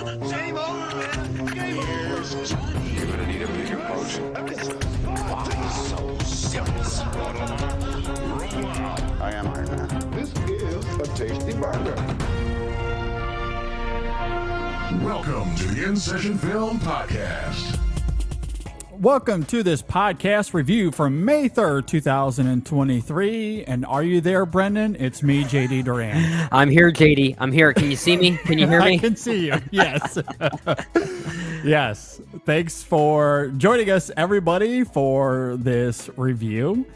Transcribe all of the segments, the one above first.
Game over, man. Game over. You're gonna need a bigger potion. Why so serious? I am Iron Man. This is a tasty burger. Welcome to the In Session Film Podcast. Welcome to this podcast review from May 3rd, 2023. And are you there, Brendan? It's me, JD Duran. I'm here, JD. I'm here. Can you see me? Can you hear me? I can see you. Yes. Yes. Thanks for joining us, everybody, for this review.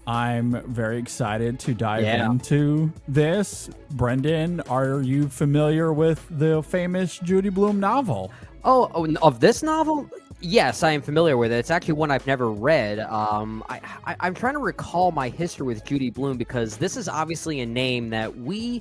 I'm very excited to dive into this. Brendan, are you familiar with the famous Judy Blume novel? Oh, of this novel? Yes, I am familiar with it. It's actually one I've never read. I'm trying to recall my history with Judy Blume because this is obviously a name that we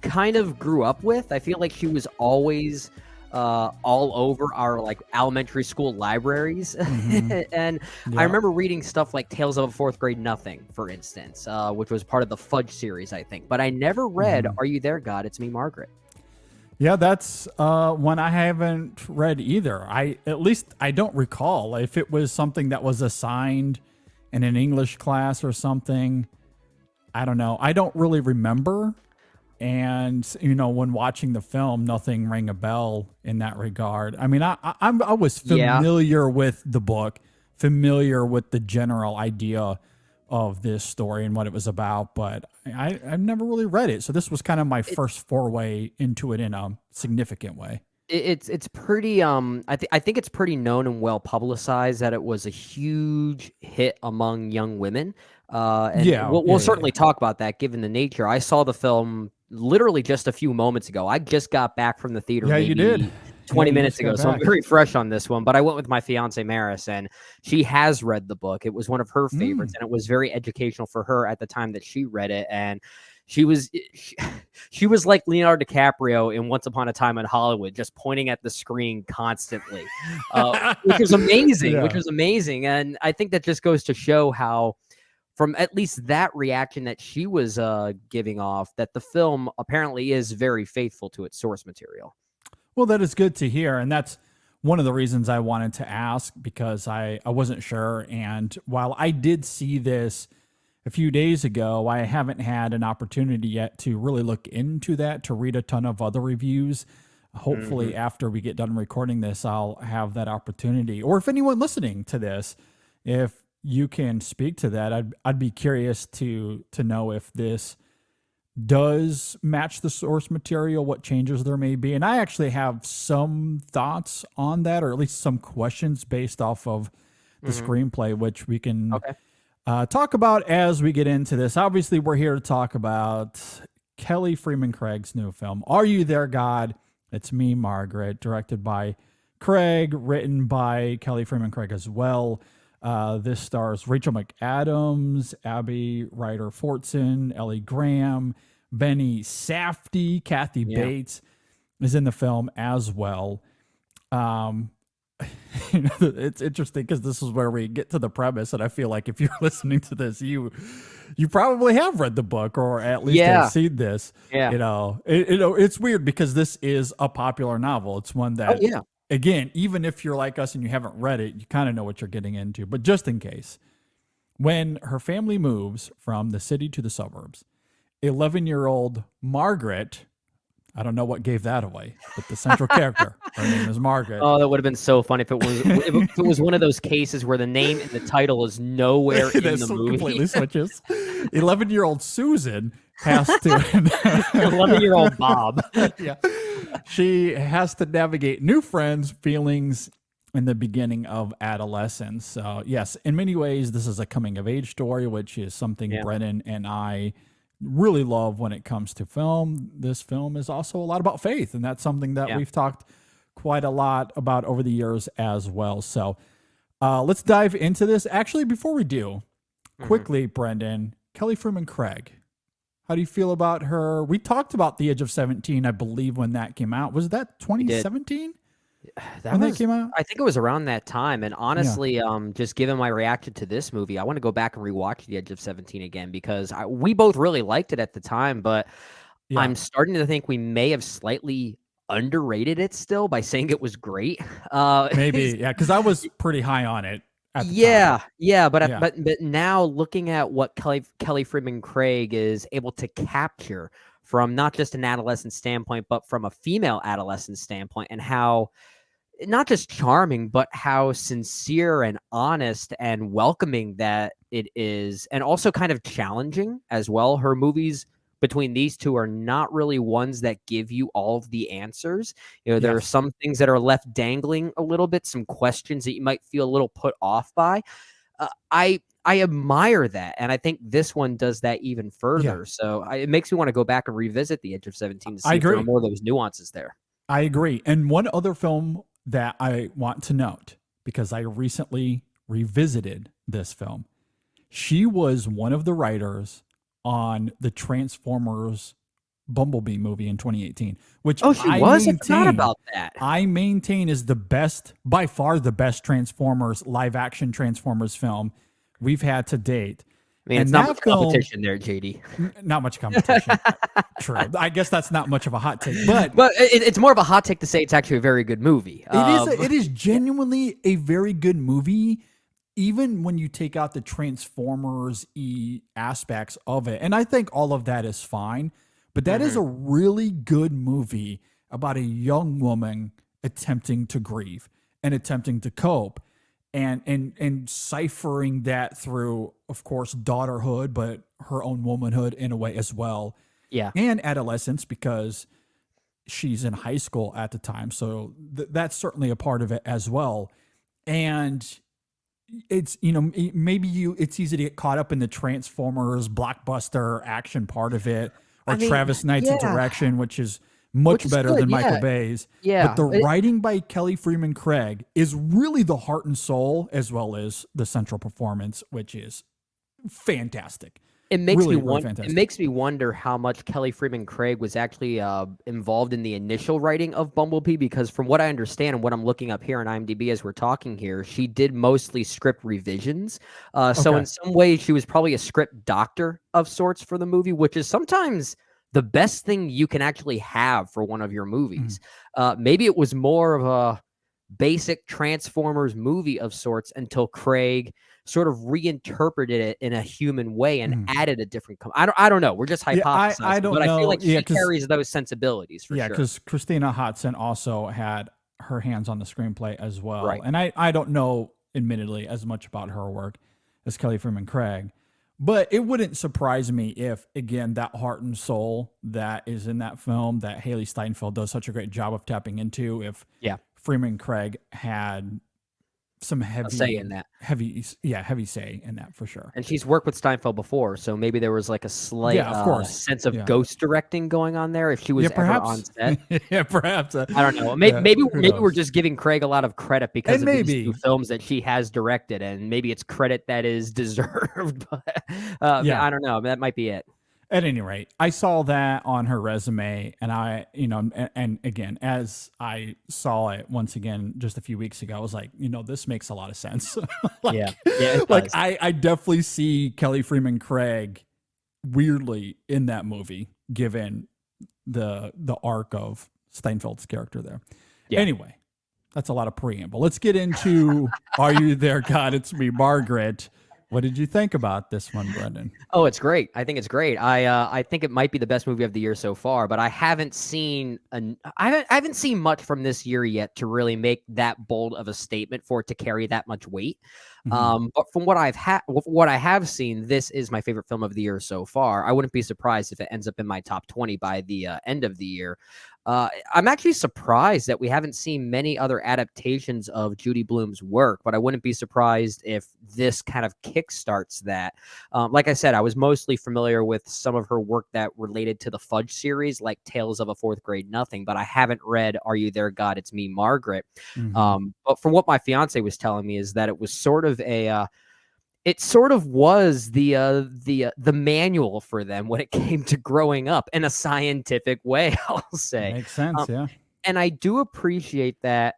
kind of grew up with. I feel like she was always all over our like elementary school libraries. And I remember reading stuff like Tales of a Fourth Grade Nothing, for instance, which was part of the Fudge series, I think. But I never read Are You There, God? It's Me, Margaret. Yeah, that's one I haven't read either. I don't recall if it was something that was assigned in an English class or something. I don't know. I don't really remember. And, you know, when watching the film, nothing rang a bell in that regard. I mean, I was familiar with the book, familiar with the general idea of this story and what it was about, but I've never really read it. So this was kind of my first foray into it in a significant way. It's pretty I think it's pretty known and well publicized that it was a huge hit among young women. And we'll certainly talk about that given the nature. I saw the film literally just a few moments ago. I just got back from the theater. Yeah, you did. 20 minutes ago, so I'm very fresh on this one, but I went with my fiance Maris, and she has read the book. It was one of her favorites, and it was very educational for her at the time that she read it, and she was like Leonardo DiCaprio in Once Upon a Time in Hollywood, just pointing at the screen constantly, which was amazing, and I think that just goes to show how, from at least that reaction that she was giving off, that the film apparently is very faithful to its source material. Well, that is good to hear. And that's one of the reasons I wanted to ask, because I wasn't sure. And while I did see this a few days ago, I haven't had an opportunity yet to really look into that, to read a ton of other reviews. Hopefully after we get done recording this, I'll have that opportunity. Or if anyone listening to this, if you can speak to that, I'd be curious to know if this does match the source material, what changes there may be. And I actually have some thoughts on that, or at least some questions based off of the screenplay, which we can talk about as we get into this. Obviously, we're here to talk about Kelly Fremon Craig's new film, Are You There, God? It's Me, Margaret, directed by Craig, written by Kelly Fremon Craig as well. This stars Rachel McAdams, Abby Ryder-Fortson, Ellie Graham, Benny Safdie, Kathy Bates is in the film as well. It's interesting because this is where we get to the premise, and I feel like if you're listening to this, you probably have read the book, or at least have seen this. Yeah. It's weird because this is a popular novel. It's one that, again, even if you're like us and you haven't read it, you kind of know what you're getting into. But just in case, when her family moves from the city to the suburbs, 11-year-old Margaret, I don't know what gave that away, but the central character, her name is Margaret. Oh, that would have been so funny if it was one of those cases where the name and the title is nowhere in the movie. Completely switches. 11-year-old Susan has to 11-year-old Bob. She has to navigate new friends, feelings in the beginning of adolescence. So yes, in many ways, this is a coming of age story, which is something Brennan and I really love when it comes to film. This film is also a lot about faith, and that's something that we've talked quite a lot about over the years as well. So let's dive into this. Actually, before we do, quickly, Brendan, Kelly Fremon Craig, how do you feel about her? We talked about The Age of 17, I believe, when that came out. Was that 2017? That came out? I think it was around that time. And honestly, just given my reaction to this movie, I want to go back and rewatch The Age of 17 again, because we both really liked it at the time, but I'm starting to think we may have slightly underrated it still by saying it was great. Maybe, yeah, because I was pretty high on it at the Yeah, time. yeah, but Yeah. but now looking at what Kelly Fremon Craig is able to capture from not just an adolescent standpoint, but from a female adolescent standpoint, and how not just charming, but how sincere and honest and welcoming that it is, and also kind of challenging as well. Her movies between these two are not really ones that give you all of the answers. You know, there are Yes. some things that are left dangling a little bit, some questions that you might feel a little put off by. I admire that, and I think this one does that even further. So it makes me want to go back and revisit The Edge of 17 to I see if there are agree. more of those nuances there. I agree. And one other film that I want to note, because I recently revisited this film, she was one of the writers on the Transformers Bumblebee movie in 2018, which Oh, she was? I forgot about that. I maintain is the best, by far the best Transformers, live action Transformers film we've had to date. I mean, it's And not that much film- competition there, JD. Not much competition. True. I guess that's not much of a hot take, but It's more of a hot take to say it's actually a very good movie. it is genuinely a very good movie, even when you take out the Transformers-y aspects of it. And I think all of that is fine, but that is a really good movie about a young woman attempting to grieve and attempting to cope and ciphering that through, of course, daughterhood, but her own womanhood in a way as well. Yeah. And adolescence, because she's in high school at the time. So that's certainly a part of it as well. And it's, it's easy to get caught up in the Transformers blockbuster action part of it, or Travis Knight's direction, which is much better than Michael Bay's. Yeah. But the writing by Kelly Fremon Craig is really the heart and soul, as well as the central performance, which is fantastic. It makes Really, me really wonder. fantastic. It makes me wonder how much Kelly Fremon Craig was actually involved in the initial writing of Bumblebee, because from what I understand and what I'm looking up here on IMDb as we're talking here, she did mostly script revisions. So in some ways, she was probably a script doctor of sorts for the movie, which is sometimes the best thing you can actually have for one of your movies. Maybe it was more of a basic Transformers movie of sorts until Craig sort of reinterpreted it in a human way and added a different. I don't know. We're just hypothesizing. I don't but know. I feel like Yeah, she carries those sensibilities for sure. because Christina Hodson also had her hands on the screenplay as well. Right. And I don't know, admittedly, as much about her work as Kelly Fremon Craig. But it wouldn't surprise me if, again, that heart and soul that is in that film that Haley Steinfeld does such a great job of tapping into, if Freeman Craig had some heavy say in that. heavy say in that for sure. And she's worked with Steinfeld before, so maybe there was like a slight of course. sense of ghost directing going on there if she was ever on set. Perhaps. I don't know. Maybe we're just giving Craig a lot of credit because of these two films that she has directed, and maybe it's credit that is deserved. But I don't know. That might be it. At any rate, I saw that on her resume, and and again, as I saw it once again just a few weeks ago, I was like, this makes a lot of sense. I definitely see Kelly Fremon Craig weirdly in that movie, given the arc of Steinfeld's character there. Yeah. Anyway, that's a lot of preamble. Let's get into Are You There, God? It's Me, Margaret. What did you think about this one, Brendan? Oh, it's great. I think it's great. I think it might be the best movie of the year so far, but I haven't seen I haven't seen much from this year yet to really make that bold of a statement for it to carry that much weight. But from what I have seen, this is my favorite film of the year so far. I wouldn't be surprised if it ends up in my top 20 by the end of the year. I'm actually surprised that we haven't seen many other adaptations of Judy Blume's work, but I wouldn't be surprised if this kind of kickstarts that. Like I said, I was mostly familiar with some of her work that related to the Fudge series, like Tales of a Fourth Grade Nothing, but I haven't read Are You There, God? It's Me, Margaret. But from what my fiance was telling me is that it was sort of it sort of was the manual for them when it came to growing up in a scientific way, I'll say. Makes sense, yeah. And I do appreciate that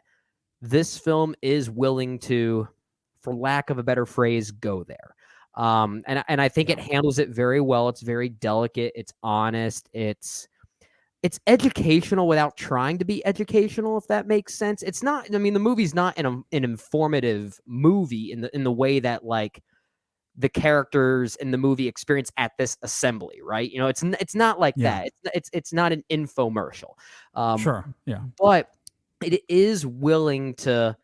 this film is willing to, for lack of a better phrase, go there. And I think it handles it very well. It's very delicate. It's honest. It's it's educational without trying to be educational, if that makes sense. It's not, I mean, the movie's not an informative movie in the way that like the characters in the movie experience at this assembly, right? You know, it's not like Yeah. that. It's not an infomercial. Sure. Yeah. But it is willing to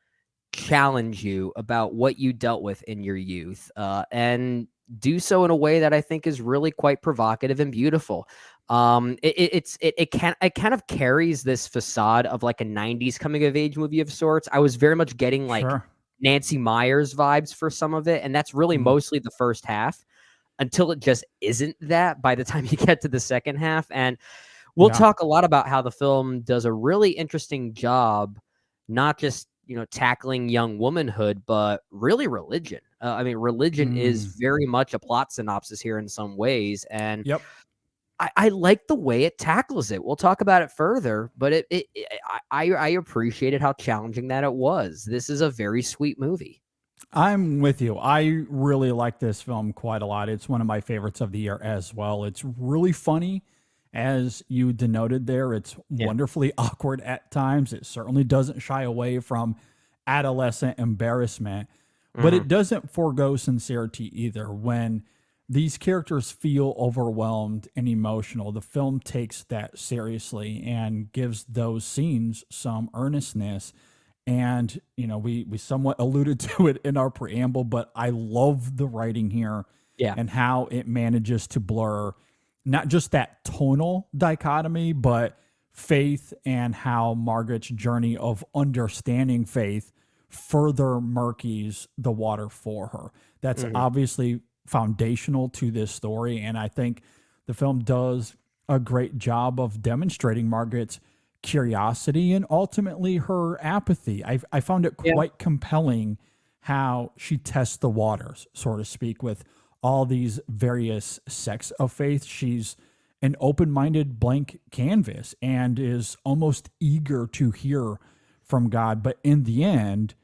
challenge you about what you dealt with in your youth, and do so in a way that I think is really quite provocative and beautiful. It kind of carries this facade of like a 90s coming of age movie of sorts. I was very much getting like Sure. Nancy Meyers vibes for some of it, and that's really mostly the first half until it just isn't that by the time you get to the second half. And we'll talk a lot about how the film does a really interesting job, not just, you know, tackling young womanhood, but really religion. I mean, religion is very much a plot synopsis here in some ways. And Yep. I like the way it tackles it. We'll talk about it further, but I appreciated how challenging that it was. This is a very sweet movie. I'm with you. I really like this film quite a lot. It's one of my favorites of the year as well. It's really funny, as you denoted there. It's wonderfully awkward at times. It certainly doesn't shy away from adolescent embarrassment, but it doesn't forego sincerity either. When these characters feel overwhelmed and emotional, the film takes that seriously and gives those scenes some earnestness. And, you know, we somewhat alluded to it in our preamble, but I love the writing here and how it manages to blur not just that tonal dichotomy, but faith, and how Margaret's journey of understanding faith further murkies the water for her. That's obviously foundational to this story. And I think the film does a great job of demonstrating Margaret's curiosity and ultimately her apathy. I found it quite compelling how she tests the waters, so to speak, with all these various sects of faith. She's an open-minded blank canvas and is almost eager to hear from God. But in the end,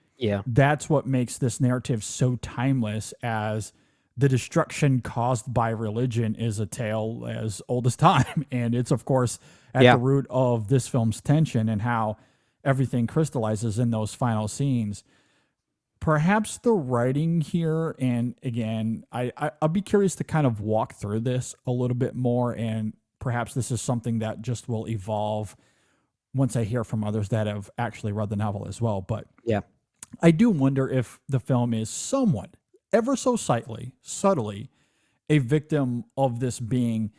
that's what makes this narrative so timeless, as the destruction caused by religion is a tale as old as time. And it's, of course, at the root of this film's tension and how everything crystallizes in those final scenes. Perhaps the writing here, and again, I'll be curious to kind of walk through this a little bit more, and perhaps this is something that just will evolve once I hear from others that have actually read the novel as well. But I do wonder if the film is somewhat, ever so subtly, a victim of this being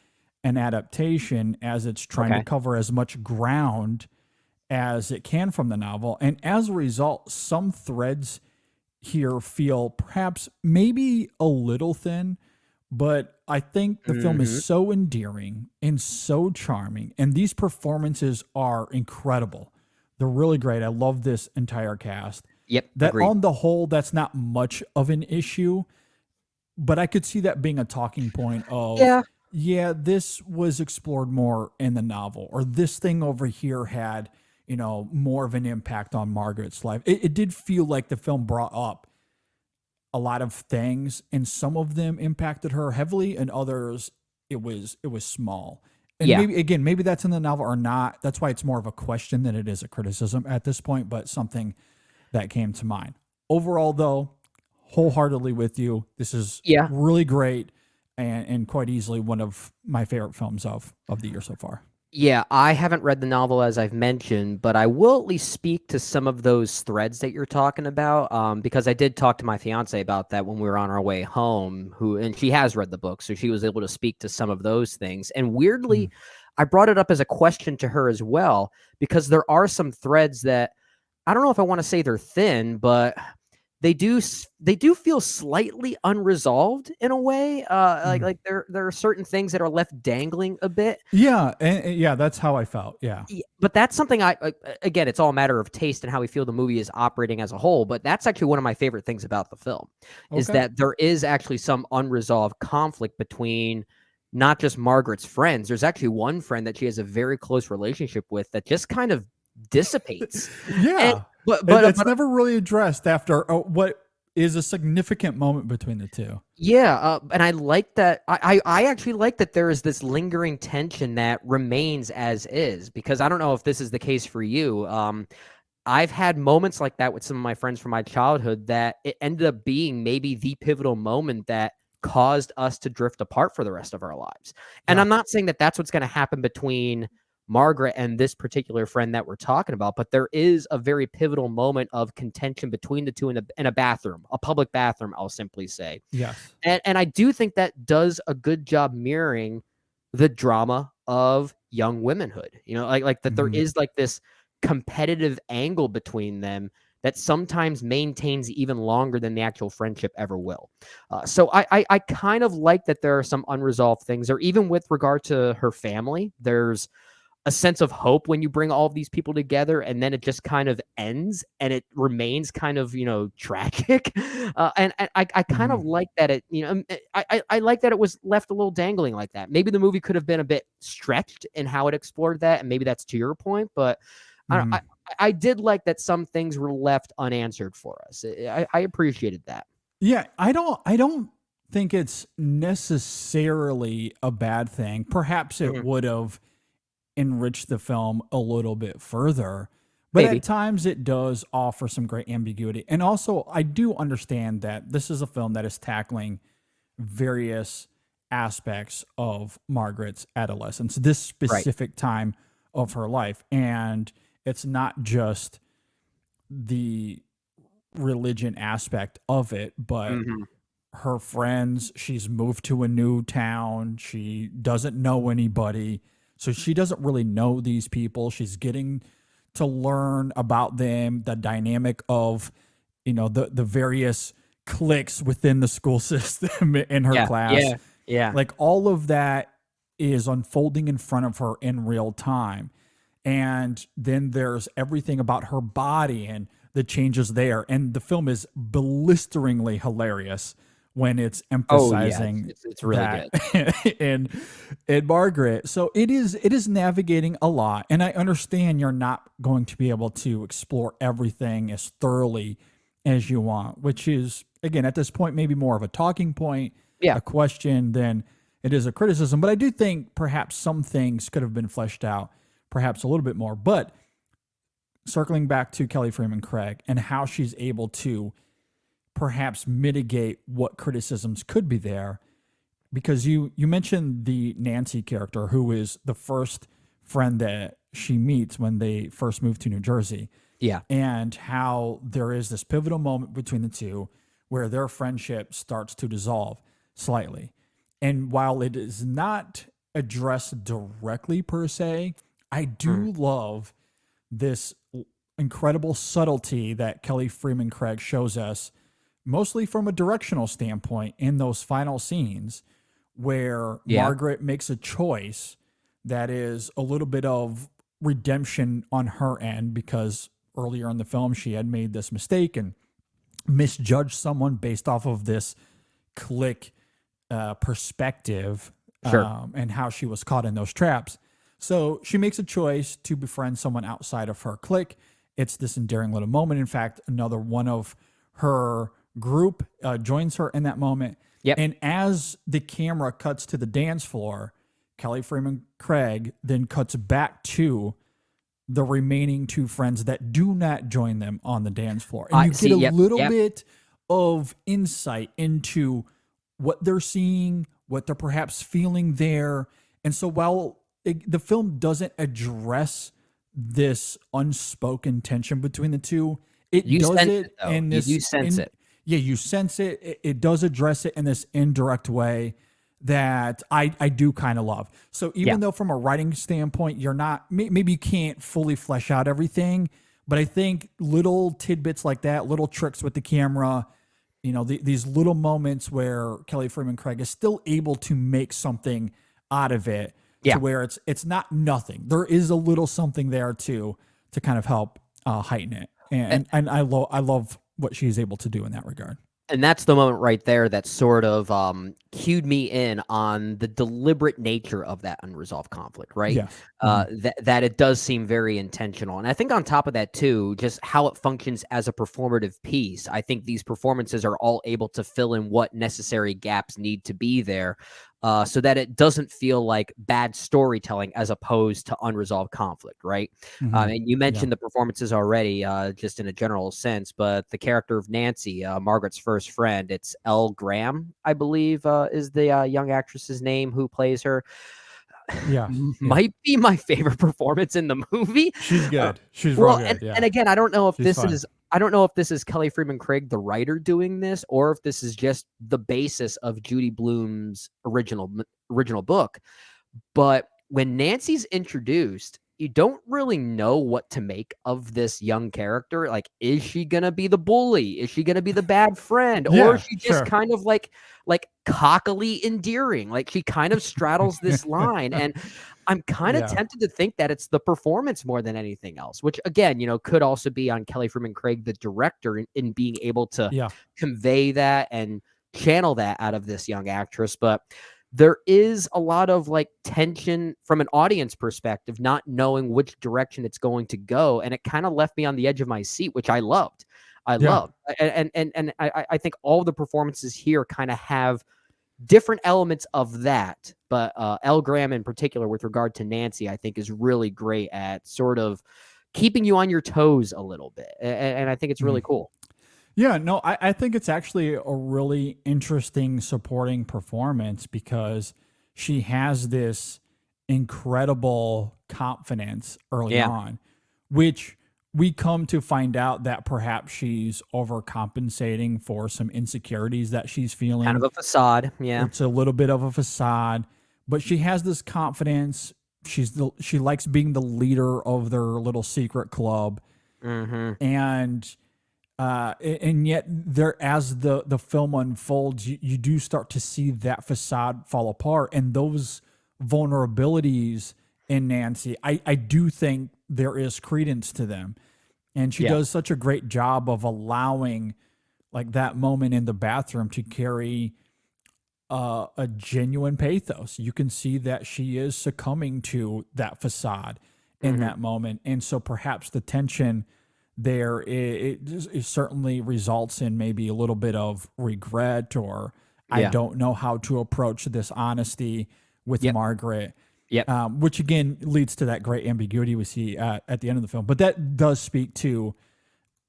an adaptation, as it's trying to cover as much ground as it can from the novel. And as a result, some threads here feel perhaps maybe a little thin, but I think the film is so endearing and so charming, and these performances are incredible. They're really great. I love this entire cast. That agreed. On the whole, that's not much of an issue, but I could see that being a talking point of, this was explored more in the novel, or this thing over here had, you know, more of an impact on Margaret's life. It did feel like the film brought up a lot of things, and some of them impacted her heavily, and others it was small. And maybe that's in the novel or not. That's why it's more of a question than it is a criticism at this point, but something that came to mind. Overall, though, wholeheartedly with you. This is really great, and quite easily one of my favorite films of the year so far. Yeah, I haven't read the novel, as I've mentioned, but I will at least speak to some of those threads that you're talking about, because I did talk to my fiance about that when we were on our way home, and she has read the book, so she was able to speak to some of those things. And weirdly, I brought it up as a question to her as well, because there are some threads that, I don't know if I want to say they're thin, but they do feel slightly unresolved in a way. Like there are certain things that are left dangling a bit. And that's how I felt. But that's something again, it's all a matter of taste and how we feel the movie is operating as a whole. But that's actually one of my favorite things about the film, is that there is actually some unresolved conflict between not just Margaret's friends. There's actually one friend that she has a very close relationship with that just kind of dissipates. But it's never really addressed after what is a significant moment between the two. Yeah, and I like that. I actually like that there is this lingering tension that remains as is, because I don't know if this is the case for you. I've had moments like that with some of my friends from my childhood that it ended up being maybe the pivotal moment that caused us to drift apart for the rest of our lives. And Yeah. I'm not saying that that's what's going to happen between Margaret and this particular friend that we're talking about, but there is a very pivotal moment of contention between the two in a bathroom, a public bathroom, I'll simply say. Yes. And I do think that does a good job mirroring the drama of young womanhood. You know, like that there is like this competitive angle between them that sometimes maintains even longer than the actual friendship ever will. So I kind of like that there are some unresolved things, or even with regard to her family, there's a sense of hope when you bring all of these people together, and then it just kind of ends and it remains kind of, tragic. And I kind of like that I like that it was left a little dangling like that. Maybe the movie could have been a bit stretched in how it explored that, and maybe that's to your point, but I did like that some things were left unanswered for us. I appreciated that. Yeah, I don't think it's necessarily a bad thing. Perhaps it would have enriched the film a little bit further, but Maybe. at times it does offer some great ambiguity. And also, I do understand that this is a film that is tackling various aspects of Margaret's adolescence, this specific time of her life. And it's not just the religion aspect of it, but her friends, she's moved to a new town. She doesn't know anybody. So she doesn't really know these people. She's getting to learn about them, the dynamic of, the various cliques within the school system in her class. Yeah. Like all of that is unfolding in front of her in real time. And then there's everything about her body and the changes there. And the film is blisteringly hilarious when it's emphasizing it's really that in Margaret. So it is navigating a lot. And I understand you're not going to be able to explore everything as thoroughly as you want, which is, again, at this point, maybe more of a talking point, a question than it is a criticism. But I do think perhaps some things could have been fleshed out perhaps a little bit more. But circling back to Kelly Fremon Craig and how she's able to perhaps mitigate what criticisms could be there, because you mentioned the Nancy character, who is the first friend that she meets when they first move to New Jersey. Yeah. And how there is this pivotal moment between the two where their friendship starts to dissolve slightly. And while it is not addressed directly per se, I do love this incredible subtlety that Kelly Fremon Craig shows us, mostly from a directional standpoint, in those final scenes where Margaret makes a choice that is a little bit of redemption on her end, because earlier in the film she had made this mistake and misjudged someone based off of this clique perspective, and how she was caught in those traps. So she makes a choice to befriend someone outside of her clique. It's this endearing little moment. In fact, another one of her group joins her in that moment. Yep. And as the camera cuts to the dance floor, Kelly Fremon Craig then cuts back to the remaining two friends that do not join them on the dance floor. And you get a little bit of insight into what they're seeing, what they're perhaps feeling there. And so while the film doesn't address this unspoken tension between the two, you sense it. Yeah, you sense it. It does address it in this indirect way that I do kind of love. So even though from a writing standpoint, you're not, maybe you can't fully flesh out everything, but I think little tidbits like that, little tricks with the camera, these little moments where Kelly Fremon Craig is still able to make something out of it, to where it's not nothing. There is a little something there to kind of help heighten it. And I love what she's able to do in that regard. And that's the moment right there that sort of cued me in on the deliberate nature of that unresolved conflict, right? Yes. Mhm. That it does seem very intentional. And I think on top of that too, just how it functions as a performative piece. I think these performances are all able to fill in what necessary gaps need to be there, so that it doesn't feel like bad storytelling as opposed to unresolved conflict, right? Mhm. And you Yeah. mentioned the performances already, just in a general sense, but the character of Nancy, Margaret's first friend, it's Elle Graham, I believe, is the young actress's name who plays her. Yes. Yeah. Might be my favorite performance in the movie. She's Uh, good. She's real well, good. Yeah. and again, She's fun. I don't know if this is Kelly Fremon Craig, the writer, doing this, or if this is just the basis of Judy Blume's original book. But when Nancy's introduced, you don't really know what to make of this young character. Like, is she gonna be the bully? Is she gonna be the bad friend? Or Yeah, is she just sure. kind of like cockily endearing? Like, she kind of straddles this line. And I'm kind of Yeah. tempted to think that it's the performance more than anything else, which again, could also be on Kelly Fremon Craig, the director, in being able to Yeah. convey that and channel that out of this young actress. But there is a lot of like tension from an audience perspective, not knowing which direction it's going to go. And it kind of left me on the edge of my seat, which I loved. I Yeah. loved. And I think all the performances here kind of have different elements of that. But Elle Graham in particular, with regard to Nancy, I think is really great at sort of keeping you on your toes a little bit. And I think it's really Mhm. cool. Yeah, no, I think it's actually a really interesting supporting performance because she has this incredible confidence early Yeah. on, which we come to find out that perhaps she's overcompensating for some insecurities that she's Kind of feeling. a facade. Yeah. It's a little bit of a facade, but she has this confidence. She likes being the leader of their little secret club, Mm-hmm. and and yet there, as the film unfolds, you do start to see that facade fall apart, and those vulnerabilities in Nancy, I do think there is credence to them, and she Yeah. does such a great job of allowing like that moment in the bathroom to carry a genuine pathos. You can see that she is succumbing to that facade in Mm-hmm. that moment, and so perhaps the tension there it certainly results in maybe a little bit of regret, or I Yeah. don't know how to approach this honesty with Yep. Margaret, Yep. which again leads to that great ambiguity we see at the end of the film. But that does speak to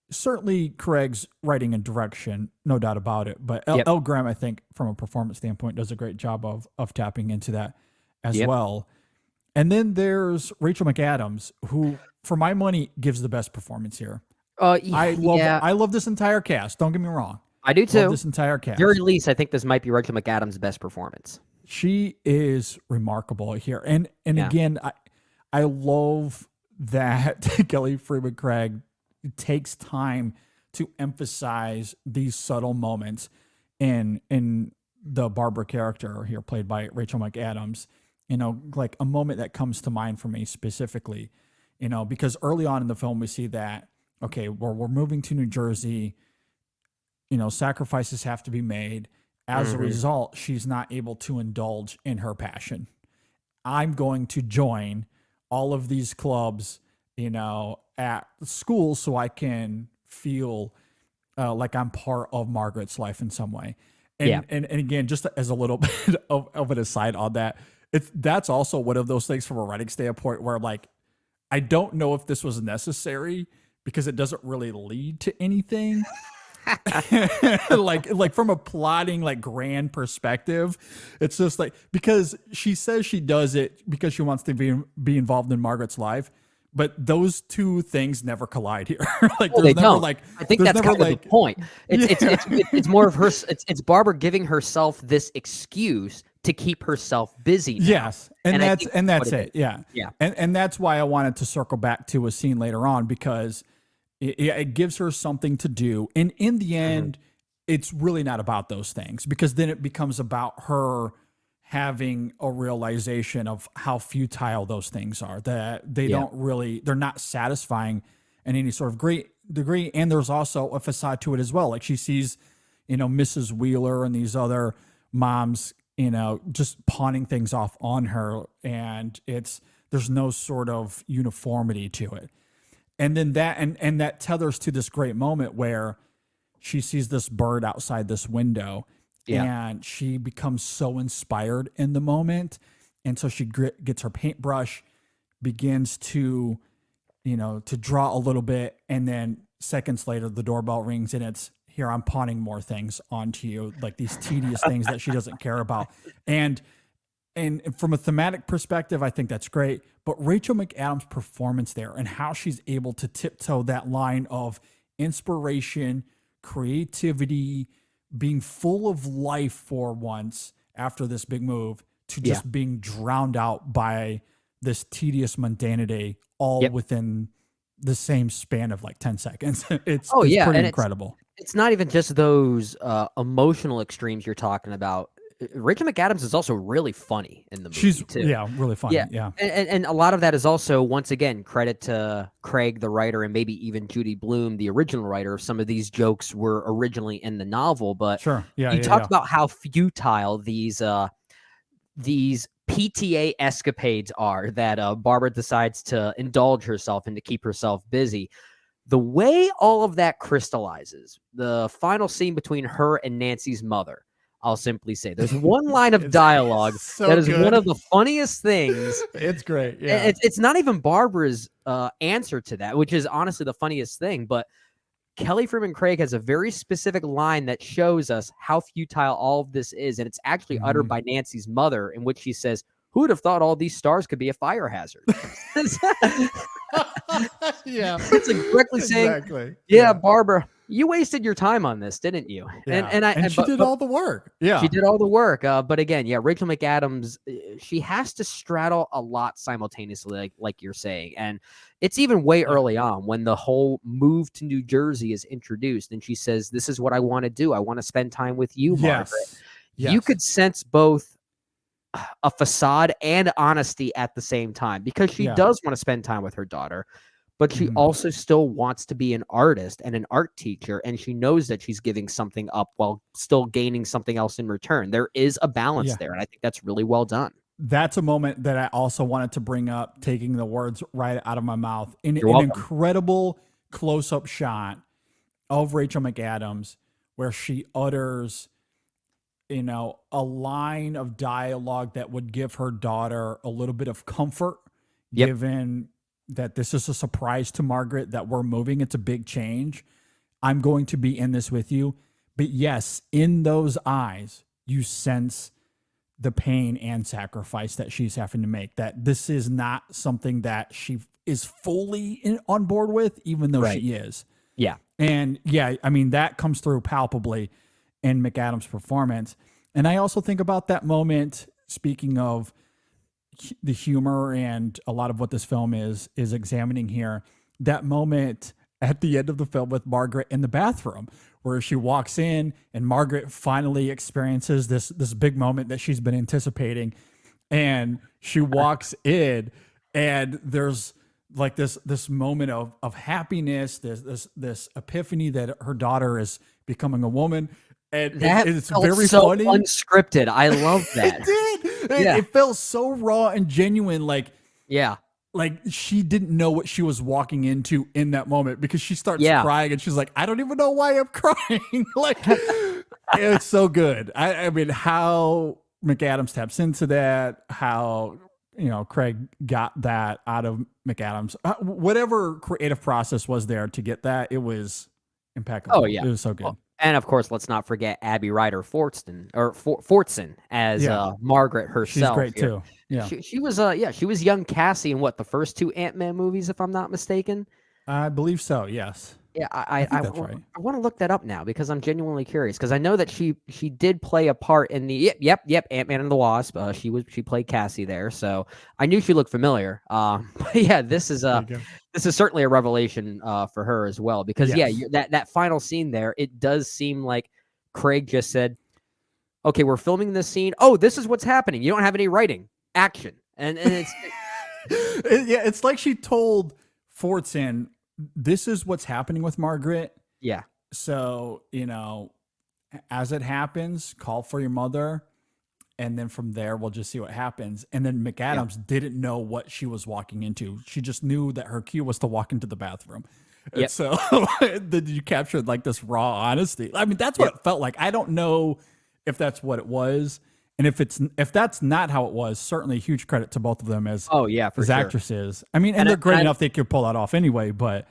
certainly Craig's writing and direction, no doubt about it. But Yep. El Graham, I think, from a performance standpoint, does a great job of tapping into that as Yep. well. And then there's Rachel McAdams, who, for my money, gives the best performance here. Yeah, I love this entire cast. Don't get me wrong. I do Love too. this entire cast. Very least, I think this might be Rachel McAdams' best performance. She is remarkable here. And Yeah. again, I love that Kelly Fremon Craig takes time to emphasize these subtle moments in the Barbara character here, played by Rachel McAdams. Like a moment that comes to mind for me specifically, because early on in the film we see that, okay, we're moving to New Jersey, sacrifices have to be made. As a Mm-hmm. result, she's not able to indulge in her passion. I'm going to join all of these clubs, at school so I can feel like I'm part of Margaret's life in some way. And, Yeah. and again, just as a little bit of an aside on that, that's also one of those things from a writing standpoint where, like, I don't know if this was necessary because it doesn't really lead to anything. like from a plotting, like, grand perspective, it's just like, because she says she does it because she wants to be involved in Margaret's life, but those two things never collide here. Like, Well, there's they never don't. like, I think there's that's never kind of the point. It's more of her. It's Barbara giving herself this excuse to keep herself busy. Now. Yes, and I that's think and what that's it. is. Yeah, Yeah. and that's why I wanted to circle back to a scene later on, because it gives her something to do, and in the end, it's really not about those things, because then it becomes about her having a realization of how futile those things are, that they're not satisfying in any sort of great degree. And there's also a facade to it as well. Like, she sees, Mrs. Wheeler and these other moms, just pawning things off on her, and there's no sort of uniformity to it. And then that tethers to this great moment where she sees this bird outside this window, and she becomes so inspired in the moment. And so she gets her paintbrush, begins to, to draw a little bit. And then seconds later, the doorbell rings, and it's, here, I'm pawning more things onto you, like these tedious things that she doesn't care about. And from a thematic perspective, I think that's great. But Rachel McAdams' performance there and how she's able to tiptoe that line of inspiration, creativity, being full of life for once after this big move, to just being drowned out by this tedious mundanity, all within the same span of like 10 seconds. It's pretty incredible. It's not even just those emotional extremes you're talking about. Rachel McAdams is also really funny in the movie. She's too. Really funny. Yeah. And a lot of that is also, once again, credit to Craig, the writer, and maybe even Judy Blume, the original writer. Some of these jokes were originally in the novel, but he talked about how futile these PTA escapades are that Barbara decides to indulge herself and to keep herself busy. The way all of that crystallizes, the final scene between her and Nancy's mother, I'll simply say there's one line of dialogue that is one of the funniest things. It's great. Yeah. It's not even Barbara's answer to that, which is honestly the funniest thing. But Kelly Fremon Craig has a very specific line that shows us how futile all of this is. And it's actually uttered by Nancy's mother, in which she says, "Who would have thought all these stars could be a fire hazard?" Yeah. It's like directly saying, Barbara, you wasted your time on this, didn't you? Yeah. And she did all the work. Yeah. She did all the work. But again, Rachel McAdams, she has to straddle a lot simultaneously, like you're saying. And it's even way early on when the whole move to New Jersey is introduced. And she says, "This is what I want to do. I want to spend time with you, Margaret." Yes. You could sense both a facade and honesty at the same time, because she does want to spend time with her daughter, but she also still wants to be an artist and an art teacher. And she knows that she's giving something up while still gaining something else in return. There is a balance there. And I think that's really well done. That's a moment that I also wanted to bring up, taking the words right out of my mouth. An incredible close-up shot of Rachel McAdams where she utters, a line of dialogue that would give her daughter a little bit of comfort, given that this is a surprise to Margaret, that we're moving. It's a big change. I'm going to be in this with you. But yes, in those eyes, you sense the pain and sacrifice that she's having to make, that this is not something that she is fully on board with, even though she is. Yeah. And that comes through palpably in McAdams' performance. And I also think about that moment, speaking of the humor and a lot of what this film is examining here, that moment at the end of the film with Margaret in the bathroom, where she walks in and Margaret finally experiences this big moment that she's been anticipating. And she walks in and there's like this moment of happiness, this epiphany that her daughter is becoming a woman. And it's very funny. Unscripted. I love that. It did. It felt so raw and genuine. Like she didn't know what she was walking into in that moment, because she starts crying and she's like, "I don't even know why I'm crying." Like, it's so good. I mean, how McAdams taps into that, how, Craig got that out of McAdams, whatever creative process was there to get that, it was impeccable. Oh, yeah. It was so good. And of course, let's not forget Abby Ryder Fortson as Margaret herself. She's great too. Yeah, she was young Cassie in the first two Ant-Man movies, if I'm not mistaken. I believe so. Yes. Yeah, I that's right. I want to look that up now, because I'm genuinely curious, because I know that she did play a part in the Ant-Man and the Wasp. She played Cassie there, so I knew she looked familiar. But yeah, this is certainly a revelation for her as well, because that final scene there, it does seem like Craig just said, "Okay, we're filming this scene. Oh, this is what's happening. You don't have any writing. Action." And it's it's like she told Fortson, "This is what's happening with Margaret. Yeah. So, as it happens, call for your mother. And then from there, we'll just see what happens. And then McAdams didn't know what she was walking into. She just knew that her cue was to walk into the bathroom. And so then you captured like this raw honesty. I mean, that's what it felt like. I don't know if that's what it was. And if that's not how it was, certainly huge credit to both of them as actresses. I mean, and they're great enough they could pull that off anyway. But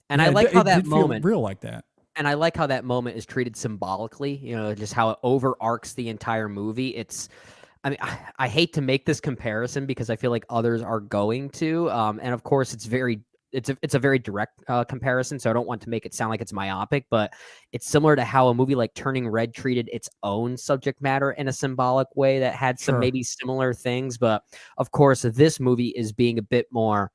and I like how that moment feel real like that. And I like how that moment is treated symbolically, just how it overarcs the entire movie. I mean, I hate to make this comparison because I feel like others are going to. And of course, it's a very direct comparison, so I don't want to make it sound like it's myopic, but it's similar to how a movie like Turning Red treated its own subject matter in a symbolic way that had some maybe similar things. But of course, this movie is being a bit more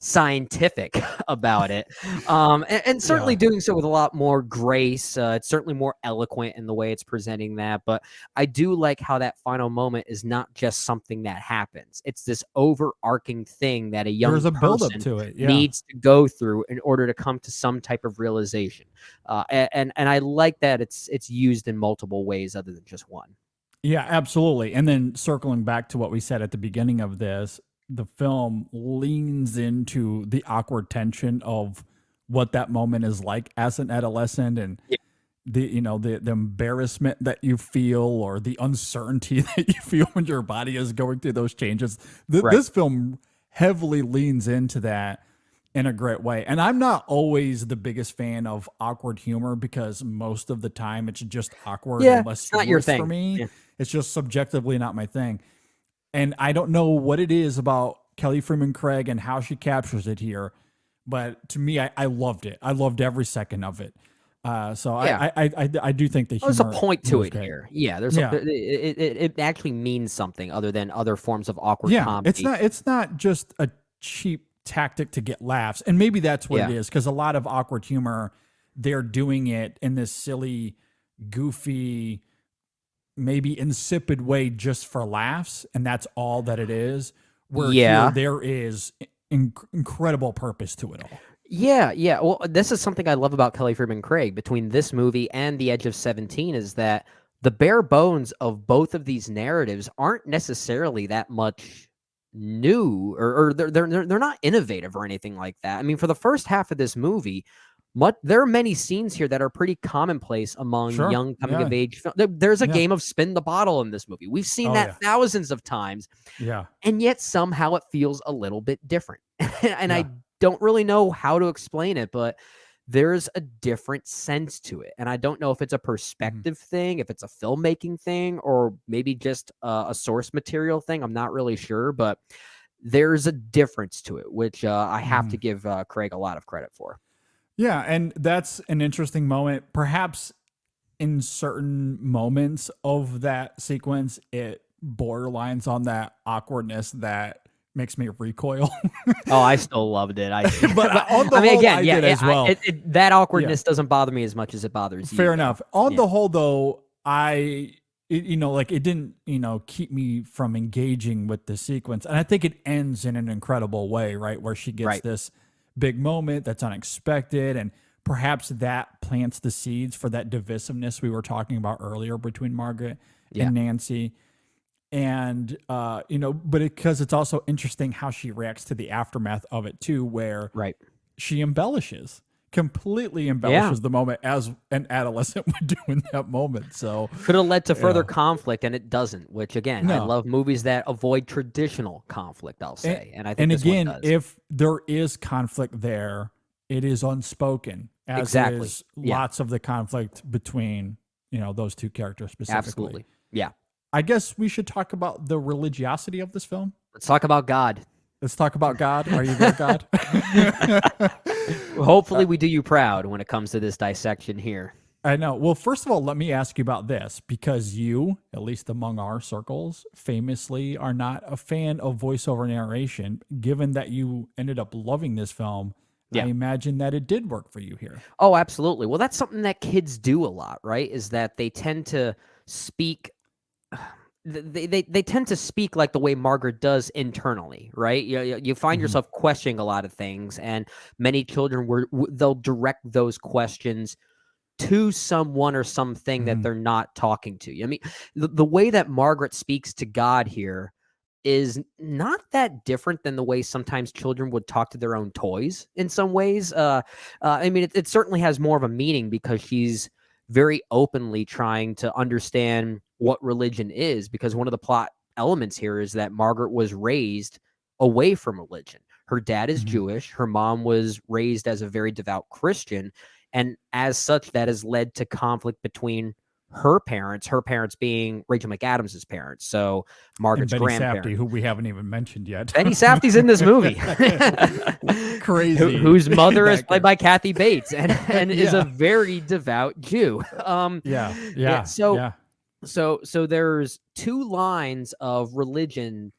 scientific about it, and certainly doing so with a lot more grace. It's certainly more eloquent in the way it's presenting that, but I do like how that final moment is not just something that happens. It's this overarching thing that a young person build up to it. Needs to go through in order to come to some type of realization, and I like that it's used in multiple ways other than just one. Yeah, absolutely. And then circling back to what we said at the beginning of this, the film leans into the awkward tension of what that moment is like as an adolescent, and the embarrassment that you feel or the uncertainty that you feel when your body is going through those changes. This film heavily leans into that in a great way. And I'm not always the biggest fan of awkward humor because most of the time it's just awkward. Unless it's not your thing for me. It's just subjectively not my thing. And I don't know what it is about Kelly Fremon Craig and how she captures it here, but to me, I loved it. I loved every second of it. So I do think the humor. There's a point to it great. here. Yeah, it actually means something other than other forms of awkward comedy. It's not just a cheap tactic to get laughs, and maybe that's what it is, because a lot of awkward humor, they're doing it in this silly, goofy, maybe insipid way just for laughs, and that's all that it is. Where here, there is incredible purpose to it all. Yeah. Well, this is something I love about Kelly Fremon Craig between this movie and The Edge of 17 is that the bare bones of both of these narratives aren't necessarily that much new, or they're not innovative or anything like that. I mean, for the first half of this movie, there are many scenes here that are pretty commonplace among young coming of age film. There's a game of spin the bottle in this movie. We've seen that thousands of times. Yeah. And yet somehow it feels a little bit different. And I don't really know how to explain it, but there's a different sense to it. And I don't know if it's a perspective thing, if it's a filmmaking thing, or maybe just a source material thing. I'm not really sure, but there's a difference to it, which I have to give Craig a lot of credit for. Yeah, and that's an interesting moment. Perhaps in certain moments of that sequence, it borderlines on that awkwardness that makes me recoil. I still loved it. But on the whole, I did as well. That awkwardness doesn't bother me as much as it bothers you. Fair enough. On the whole, though, it didn't, keep me from engaging with the sequence. And I think it ends in an incredible way, right? Where she gets this big moment that's unexpected, and perhaps that plants the seeds for that divisiveness we were talking about earlier between Margaret and Nancy. And but because it's also interesting how she reacts to the aftermath of it too, where she completely embellishes the moment as an adolescent would do in that moment. So could have led to further conflict, and it doesn't, which again, I love movies that avoid traditional conflict, I'll say. And I think this one does. If there is conflict there, it is unspoken, as is lots of the conflict between, those two characters specifically. Absolutely. Yeah. I guess we should talk about the religiosity of this film. Let's talk about God. Let's talk about God. Are you there, God? Hopefully we do you proud when it comes to this dissection here. I know. Well, first of all, let me ask you about this, because you, at least among our circles, famously are not a fan of voiceover narration. Given that you ended up loving this film, I imagine that it did work for you here. Oh, absolutely. Well, that's something that kids do a lot, right? Is that they tend to speak... They tend to speak like the way Margaret does internally, right? You find yourself questioning a lot of things, and many children they'll direct those questions to someone or something that they're not talking to. I mean, the way that Margaret speaks to God here is not that different than the way sometimes children would talk to their own toys in some ways. I mean, it certainly has more of a meaning because she's very openly trying to understand what religion is, because one of the plot elements here is that Margaret was raised away from religion. Her dad is Jewish. Her mom was raised as a very devout Christian. And as such, that has led to conflict between her parents being Rachel McAdams' parents. So Margaret's and Betty grandparents. Safdie, who we haven't even mentioned yet. Betty Safdie's in this movie. Crazy. Whose mother is played by Kathy Bates and is a very devout Jew. So there's two lines of religion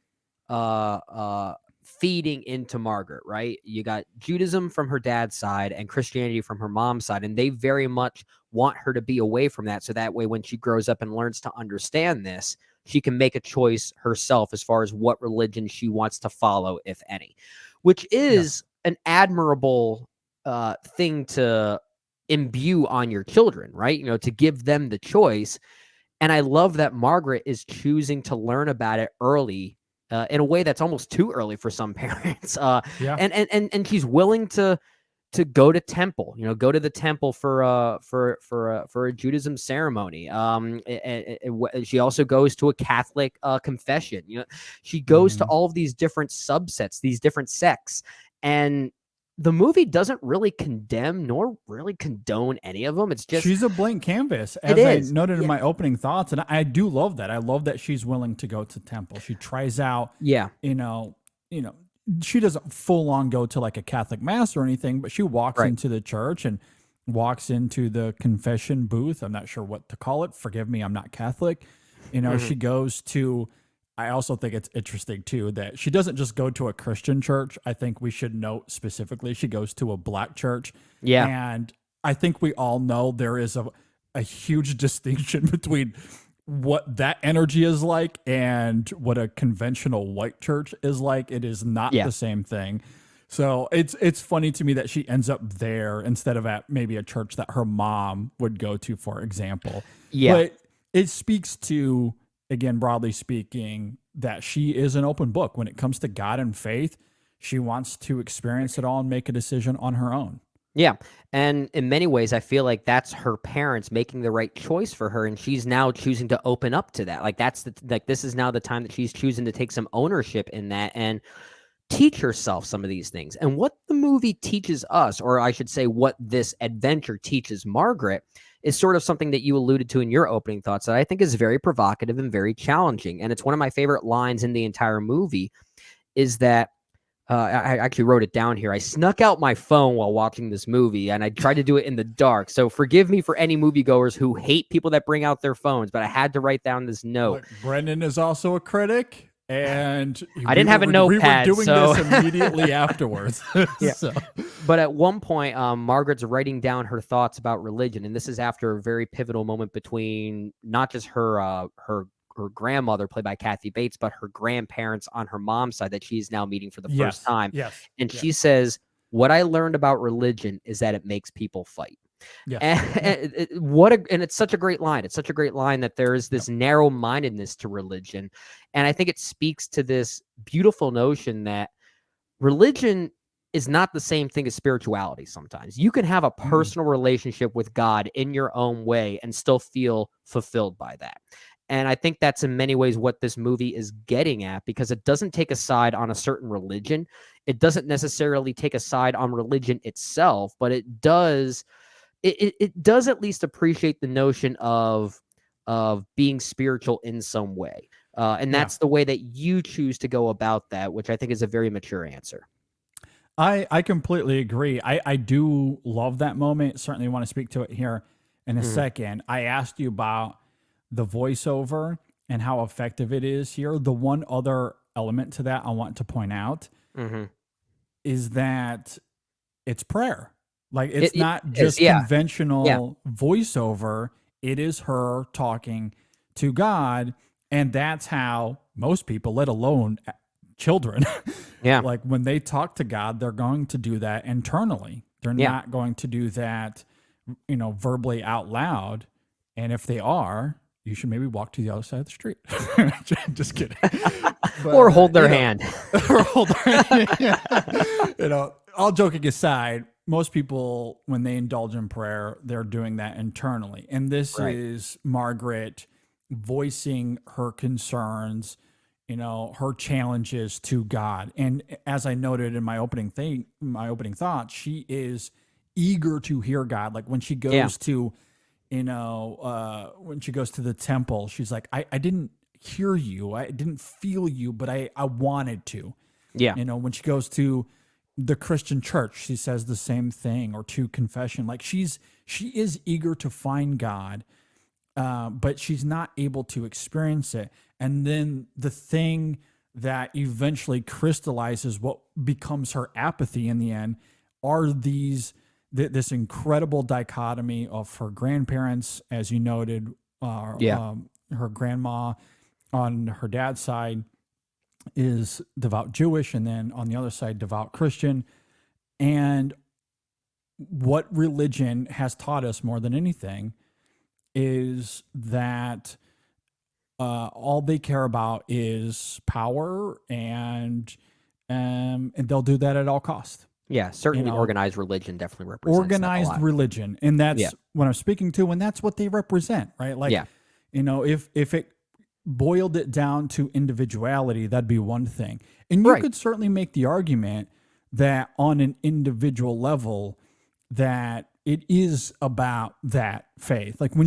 feeding into Margaret, right? You got Judaism from her dad's side and Christianity from her mom's side, and they very much want her to be away from that, so that way when she grows up and learns to understand this, she can make a choice herself as far as what religion she wants to follow, if any, which is an admirable thing to imbue on your children, right? You know, to give them the choice. And I love that Margaret is choosing to learn about it early, in a way that's almost too early for some parents. And she's willing to go to temple, you know, go to the temple for a Judaism ceremony. She also goes to a Catholic confession. You know, she goes to all of these different subsets, these different sects, and the movie doesn't really condemn nor really condone any of them. It's just she's a blank canvas, as I noted in my opening thoughts, and I do love that. I love that she's willing to go to temple. She tries out, you know, she doesn't full on go to like a Catholic mass or anything, but she walks into the church and walks into the confession booth. I'm not sure what to call it. Forgive me, I'm not Catholic. You know, she goes to. I also think it's interesting, too, that she doesn't just go to a Christian church. I think we should note specifically she goes to a black church. Yeah. And I think we all know there is a huge distinction between what that energy is like and what a conventional white church is like. It is not the same thing. So it's funny to me that she ends up there instead of at maybe a church that her mom would go to, for example. Yeah. But it speaks to, again, broadly speaking, that she is an open book when it comes to God and faith. She wants to experience it all and make a decision on her own. Yeah. And in many ways, I feel like that's her parents making the right choice for her. And she's now choosing to open up to that. Like this is now the time that she's choosing to take some ownership in that and teach herself some of these things. And what the movie teaches us, or I should say what this adventure teaches Margaret, is sort of something that you alluded to in your opening thoughts that I think is very provocative and very challenging. And it's one of my favorite lines in the entire movie is that I actually wrote it down here. I snuck out my phone while watching this movie, and I tried to do it in the dark. So forgive me for any moviegoers who hate people that bring out their phones, but I had to write down this note. Look, Brendan is also a critic. And I didn't have a notepad. We were doing this immediately afterwards. But at one point, Margaret's writing down her thoughts about religion, and this is after a very pivotal moment between not just her grandmother, played by Kathy Bates, but her grandparents on her mom's side that she's now meeting for the first time. And she says, "What I learned about religion is that it makes people fight." And it's such a great line. It's such a great line that there is this narrow-mindedness to religion. And I think it speaks to this beautiful notion that religion is not the same thing as spirituality sometimes. You can have a personal relationship with God in your own way and still feel fulfilled by that. And I think that's in many ways what this movie is getting at, because it doesn't take a side on a certain religion. It doesn't necessarily take a side on religion itself, but it does at least appreciate the notion of being spiritual in some way. And that's the way that you choose to go about that, which I think is a very mature answer. I completely agree. I do love that moment. Certainly want to speak to it here in a second. I asked you about the voiceover and how effective it is here. The one other element to that I want to point out is that it's prayer. Like it's not just conventional voiceover. It is her talking to God. And that's how most people, let alone children, like when they talk to God, they're going to do that internally. They're not going to do that verbally out loud. And if they are, you should maybe walk to the other side of the street. Just kidding. But, or hold their hand. Or hold their hand. Yeah. All joking aside, most people, when they indulge in prayer, they're doing that internally. And this is Margaret voicing her concerns, her challenges to God. And as I noted in my opening thought, she is eager to hear God. Like when she goes to, when she goes to the temple, she's like, I didn't hear you. I didn't feel you, but I wanted to. Yeah. When she goes to the Christian church, she says the same thing, or to confession. Like she is eager to find God, but she's not able to experience it. And then the thing that eventually crystallizes what becomes her apathy in the end are this incredible dichotomy of her grandparents, as you noted, her grandma on her dad's side is devout Jewish, and then on the other side, devout Christian. And what religion has taught us more than anything is that all they care about is power, and they'll do that at all costs. Yeah, certainly organized religion definitely represents organized religion, and that's what I'm speaking to, and that's what they represent, right? Like, if it boiled it down to individuality, that'd be one thing. And you could certainly make the argument that on an individual level that it is about that faith. Like when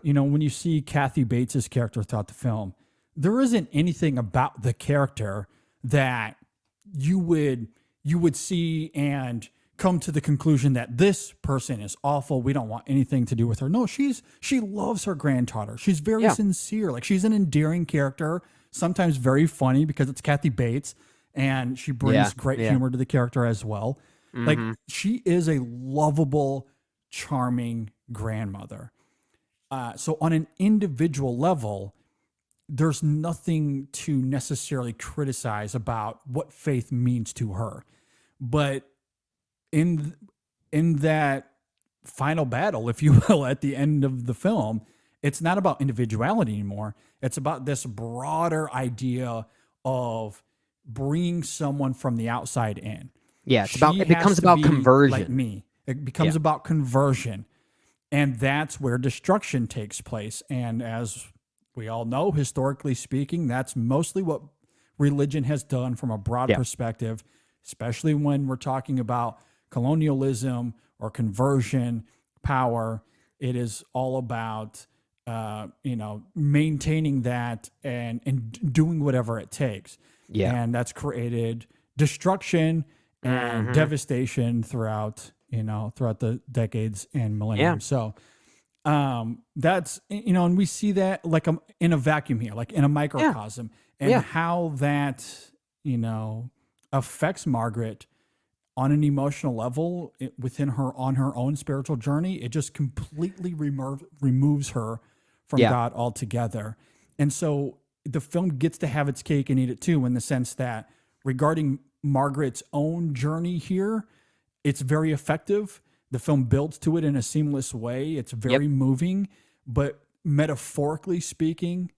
when you see Kathy Bates's character throughout the film, there isn't anything about the character that you would see and come to the conclusion that this person is awful. We don't want anything to do with her. No, she loves her granddaughter. She's very sincere. Like she's an endearing character, sometimes very funny because it's Kathy Bates and she brings great humor to the character as well. Mm-hmm. Like she is a lovable, charming grandmother. So on an individual level, there's nothing to necessarily criticize about what faith means to her. But in that final battle, if you will, at the end of the film, it's not about individuality anymore. It's about this broader idea of bringing someone from the outside in. Yeah, it becomes about conversion. Like me. It becomes about conversion. And that's where destruction takes place. And as we all know, historically speaking, that's mostly what religion has done from a broad perspective, especially when we're talking about colonialism or conversion, power. It is all about, maintaining that and doing whatever it takes. Yeah. And that's created destruction and devastation throughout the decades and millennia. Yeah. So that's, and we see that like in a vacuum here, like in a microcosm, and how that, affects Margaret on an emotional level on her own spiritual journey. It just completely removes her from God altogether. And so the film gets to have its cake and eat it too, in the sense that regarding Margaret's own journey here, it's very effective. The film builds to it in a seamless way. It's very moving, but metaphorically speaking,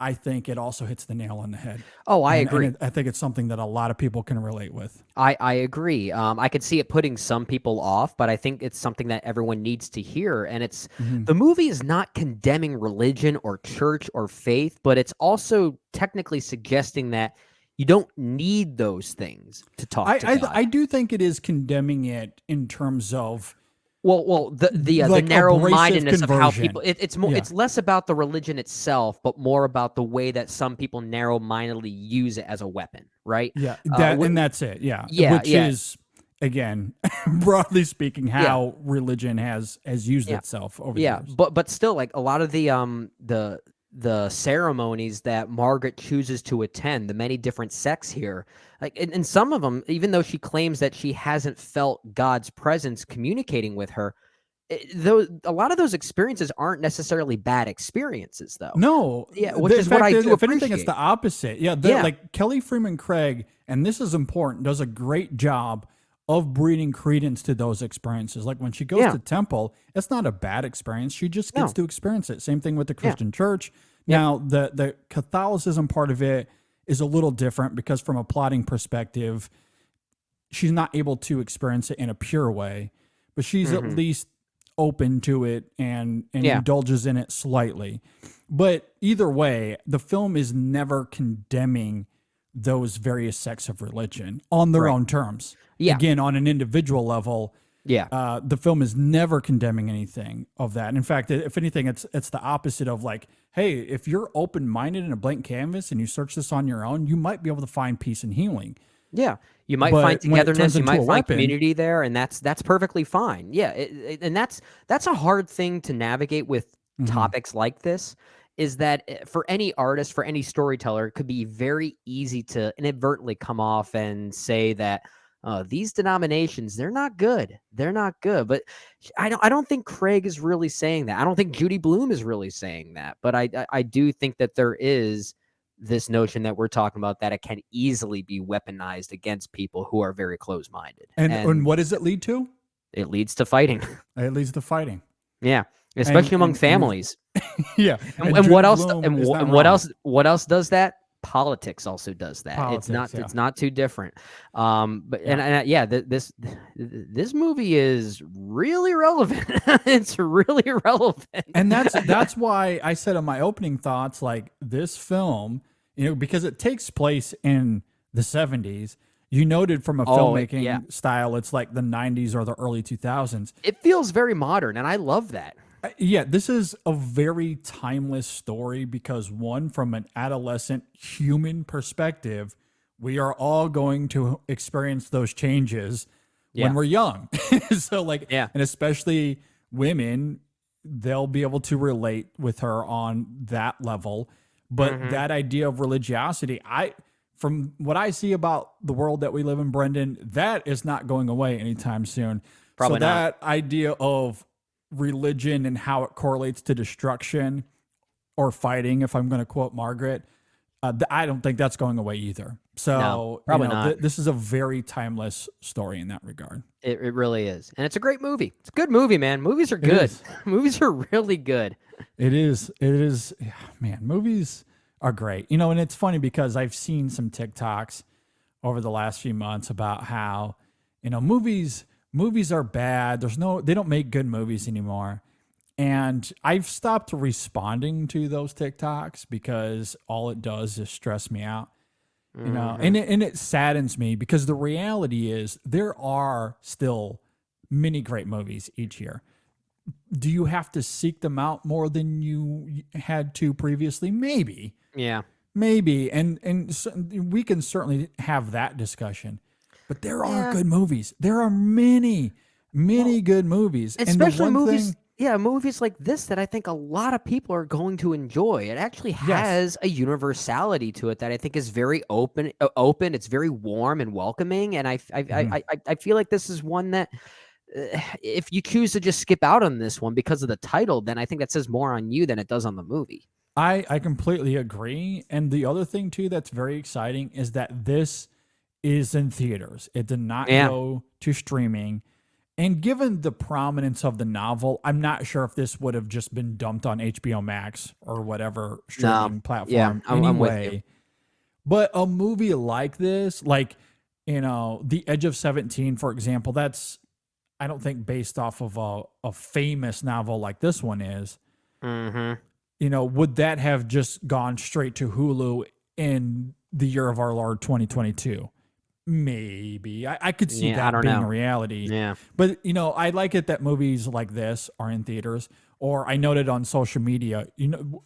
I think it also hits the nail on the head. Oh, I agree. And I think it's something that a lot of people can relate with. I agree. I could see it putting some people off, but I think it's something that everyone needs to hear. And it's the movie is not condemning religion or church or faith, but it's also technically suggesting that you don't need those things to talk to God. I do think it is condemning it in terms of the narrow-mindedness of how people. It's less about the religion itself, but more about the way that some people narrow-mindedly use it as a weapon, right? Yeah, and that's it. Yeah, which is again, broadly speaking, how religion has used itself over the years. But still, like a lot of the ceremonies that Margaret chooses to attend, the many different sects here, like and some of them, even though she claims that she hasn't felt God's presence communicating with her, a lot of those experiences aren't necessarily bad experiences, though. No, which is what I do appreciate. If anything, it's the opposite. Like Kelly Fremon Craig, and this is important, does a great job of breeding credence to those experiences. Like when she goes to temple, it's not a bad experience. She just gets to experience it. Same thing with the Christian church. Now, the Catholicism part of it is a little different because from a plotting perspective, she's not able to experience it in a pure way, but she's at least open to it and indulges in it slightly. But either way, the film is never condemning those various sects of religion on their own terms. Again, on an individual level, the film is never condemning anything of that. And in fact, if anything, it's the opposite of like, hey, if you're open-minded and a blank canvas and you search this on your own, you might be able to find peace and healing. Yeah, you might find togetherness, you might find community there, and that's perfectly fine. Yeah, and that's a hard thing to navigate with topics like this. Is that for any artist, for any storyteller, it could be very easy to inadvertently come off and say that these denominations, they're not good. They're not good. But I don't think Craig is really saying that. I don't think Judy Blume is really saying that. But I do think that there is this notion that we're talking about that it can easily be weaponized against people who are very close-minded. And what does it lead to? It leads to fighting. It leads to fighting. Yeah. Especially among families. And what else? And what else does that? Politics also does that. It's not too different. This movie is really relevant. It's really relevant. And that's why I said in my opening thoughts, like this film, because it takes place in the 70s. You noted from a filmmaking style, it's like the 90s or the early 2000s. It feels very modern, and I love that. This is a very timeless story because one, from an adolescent human perspective, we are all going to experience those changes when we're young. So and especially women, they'll be able to relate with her on that level. But that idea of religiosity, from what I see about the world that we live in, Brendan, that is not going away anytime soon. Probably not. That idea of religion and how it correlates to destruction or fighting, if I'm going to quote Margaret, I don't think that's going away either. So no, probably not. This is a very timeless story in that regard. It really is. And it's a great movie. It's a good movie, man. Movies are good. Movies are really good. It is. Man, movies are great. And it's funny because I've seen some TikToks over the last few months about how, movies are bad. They don't make good movies anymore. And I've stopped responding to those TikToks because all it does is stress me out. And it saddens me because the reality is there are still many great movies each year. Do you have to seek them out more than you had to previously? Maybe. Yeah. Maybe. And so we can certainly have that discussion. But there are good movies. There are many good movies. Especially movies like this that I think a lot of people are going to enjoy. It actually has a universality to it that I think is very open. It's very warm and welcoming. And I feel like this is one that if you choose to just skip out on this one because of the title, then I think that says more on you than it does on the movie. I completely agree. And the other thing too that's very exciting is that this is in theaters. It did not go to streaming. And given the prominence of the novel, I'm not sure if this would have just been dumped on HBO Max or whatever streaming platform I'm with you. But a movie like this, The Edge of 17, for example, that's, I don't think, based off of a famous novel like this one is. Would that have just gone straight to Hulu in the year of our Lord 2022? Maybe. I could see that being a reality. Yeah. But, I like it that movies like this are in theaters. Or I noted on social media,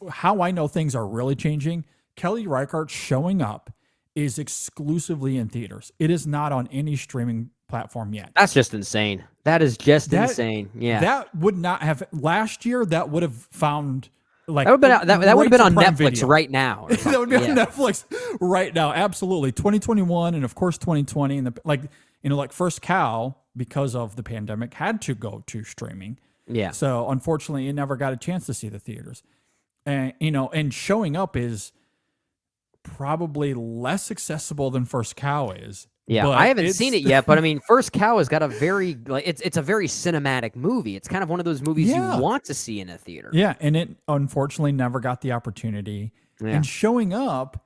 how I know things are really changing. Kelly Reichardt showing up is exclusively in theaters. It is not on any streaming platform yet. That's just insane. That is just insane. Yeah. That would not have, last year, that would have found... that would have been on Netflix video. Right now. That would be on Netflix right now. Absolutely. 2021 and of course 2020 and First Cow, because of the pandemic, had to go to streaming. Yeah. So unfortunately, it never got a chance to see the theaters. And and showing up is probably less accessible than First Cow is. Yeah, But I haven't it's- seen it yet, but I mean, First Cow has got a very like it's a very cinematic movie. It's kind of one of those movies Yeah. you want to see in a theater. Yeah, and it unfortunately never got the opportunity. Yeah. And showing up,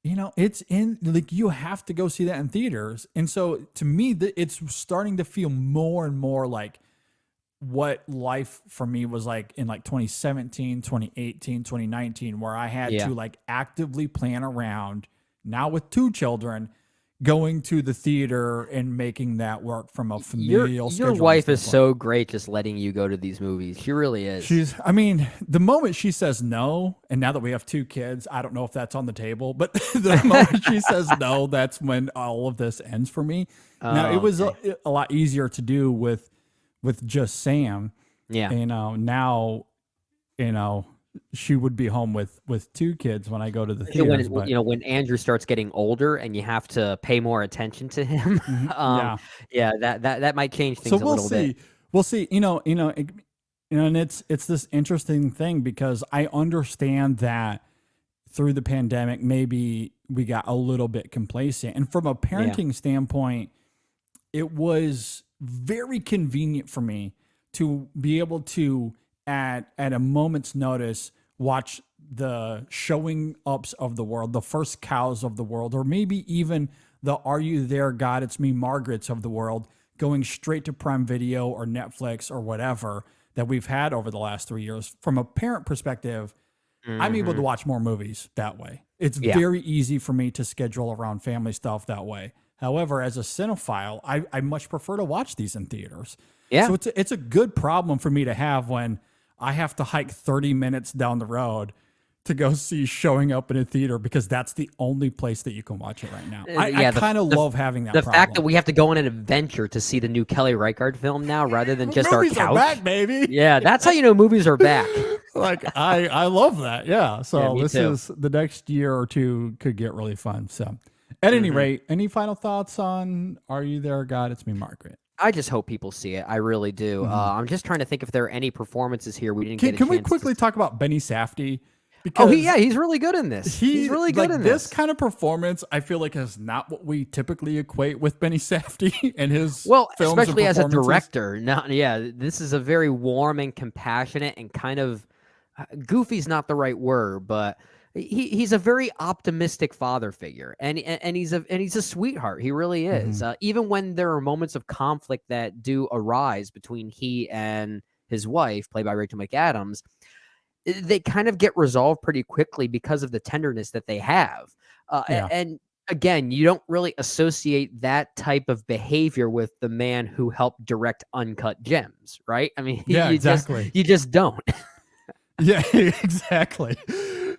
it's in like you have to go see that in theaters. And so to me, it's starting to feel more and more like what life for me was like in like 2017, 2018, 2019, where I had Yeah. to like actively plan around now with 2 children going to the theater and making that work from a familial Your scheduling wife is standpoint. so great just letting you go to these movies. She really is. I mean, the moment she says no, and now that we have 2 kids, I don't know if that's on the table, but the moment she says no, that's when all of this ends for me. Now, Oh, it was okay. a lot easier to do with just Sam. Yeah. Now, she would be home with 2 kids when I go to the So theaters. But when Andrew starts getting older and you have to pay more attention to him, yeah. that might change things So a little bit. We'll see. And it's this interesting thing because I understand that through the pandemic, maybe we got a little bit complacent, and from a parenting standpoint, it was very convenient for me to be able to at a moment's notice watch the showing ups of the world, the First Cows of the world, or maybe even the Are You There, God, It's Me, Margarets of the world, going straight to Prime Video or Netflix or whatever that we've had over the last 3 years. From a parent perspective, I'm able to watch more movies that way. It's very easy for me to schedule around family stuff that way. However, as a cinephile, I much prefer to watch these in theaters. Yeah. So it's a good problem for me to have when I have to hike 30 minutes down the road to go see Showing Up in a theater because that's the only place that you can watch it right now. I kind of love having that The problem. fact that we have to go on an adventure to see the new Kelly Reichardt film now rather than just our Movies couch. are back, baby. Yeah, that's how you know movies are back. Like I love that. Yeah. So Yeah, me this too. is the next year or two could get really fun. So at any rate, any final thoughts on Are You There, God? It's Me, Margaret. I just hope people see it. I really do. I'm just trying to think if there are any performances here we didn't get a Can we chance to quickly talk about Benny Safdie? Oh, Because he's really good in this. He's really good like in this this. kind of performance. I feel like is not what we typically equate with Benny Safdie and his Well, films and especially as a performances. director. This is a very warm and compassionate and kind of goofy's not the right word, but he's a very optimistic father figure, and he's a sweetheart. He really is. Even when there are moments of conflict that do arise between he and his wife, played by Rachel McAdams, they kind of get resolved pretty quickly because of the tenderness that they have. And again, you don't really associate that type of behavior with the man who helped direct Uncut Gems, right? I mean, exactly. You just don't. Yeah, exactly.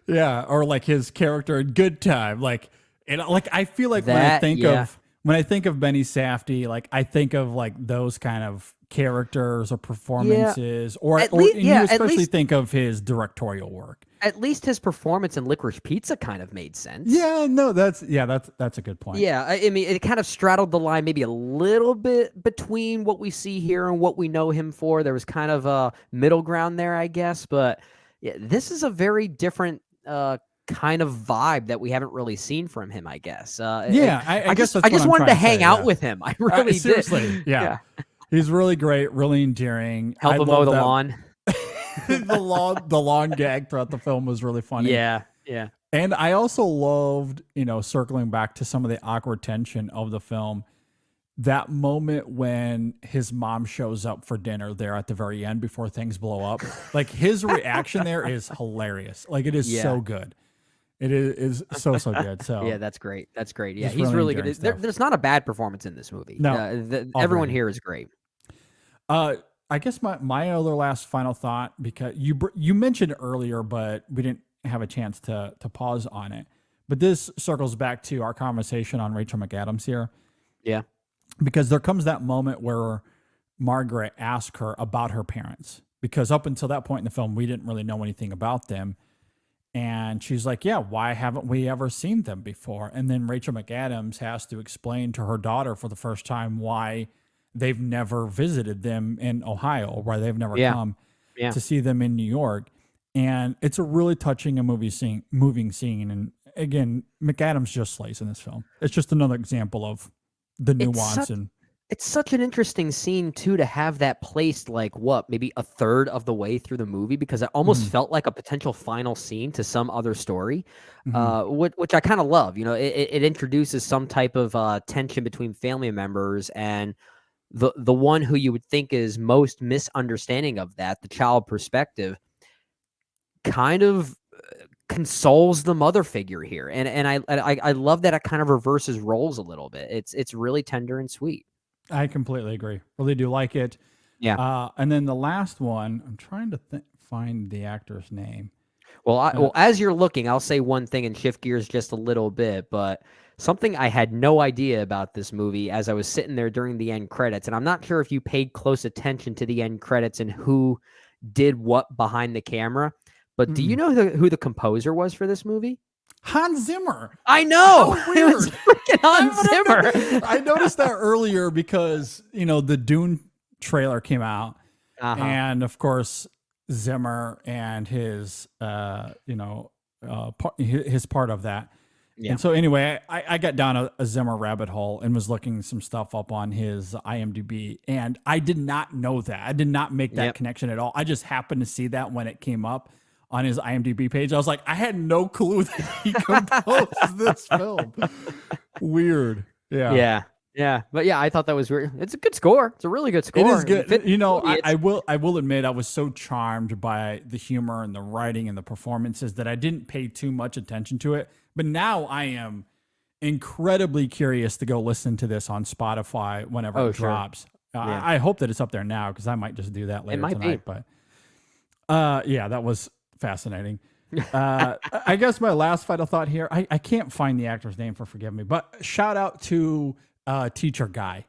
Yeah, or like his character in Good Time, like I feel like when I think of Benny Safdie, like I think of like those kind of characters or performances, you especially think of his directorial work. At least his performance in Licorice Pizza kind of made sense. Yeah, no, that's a good point. Yeah, I mean, it kind of straddled the line maybe a little bit between what we see here and what we know him for. There was kind of a middle ground there, I guess. But yeah, this is a very different kind of vibe that we haven't really seen from him, I guess. I guess I just wanted to hang out with him. I really seriously, did. Yeah. He's really great, really endearing. Help him mow the lawn. the lawn gag throughout the film was really funny. Yeah. And I also loved, circling back to some of the awkward tension of the film, that moment when his mom shows up for dinner there at the very end before things blow up. Like his reaction there is hilarious. Like it is so good. It is so good. So yeah, that's great. That's great. Yeah, Just he's really endearing good. There's not a bad performance in this movie. No, everyone here is great. I guess my other last final thought, because you mentioned earlier, but we didn't have a chance to pause on it. But this circles back to our conversation on Rachel McAdams here. Yeah. Because there comes that moment where Margaret asks her about her parents. Because up until that point in the film, we didn't really know anything about them. And she's like, yeah, why haven't we ever seen them before? And then Rachel McAdams has to explain to her daughter for the first time why they've never visited them in Ohio, or why they've never come to see them in New York. And it's a really touching and moving scene. And again, McAdams just slays in this film. It's just another example of the nuance and it's such an interesting scene too to have that placed like maybe a third of the way through the movie, because it almost felt like a potential final scene to some other story, which I kind of love. You know, it introduces some type of tension between family members, and the one who you would think is most misunderstanding of that, the child perspective, kind of consoles the mother figure here, and I love that it kind of reverses roles a little bit. It's really tender and sweet. I completely agree. Really do like it. Yeah. And then the last one, I'm trying to find the actor's name. Well, as you're looking, I'll say one thing and shift gears just a little bit, but something I had no idea about this movie as I was sitting there during the end credits, and I'm not sure if you paid close attention to the end credits and who did what behind the camera, but do you know who the composer was for this movie? Hans Zimmer. I know. How It was weird. freaking Hans Zimmer. I noticed that earlier because, the Dune trailer came out, and of course Zimmer and his his part of that. Yeah. And so anyway, I got down a Zimmer rabbit hole and was looking some stuff up on his IMDb, and I did not know that. I did not make that connection at all. I just happened to see that when it came up on his IMDb page. I was like, I had no clue that he composed this film. Weird. Yeah. Yeah. But yeah, I thought that was weird. It's a good score. It's a really good score. It is good. I will admit I was so charmed by the humor and the writing and the performances that I didn't pay too much attention to it. But now I am incredibly curious to go listen to this on Spotify whenever it drops. I hope that it's up there now, because I might just do that later tonight. But that was fascinating. I guess my last final thought here, I can't find the actor's name, forgive me, but shout out to teacher guy.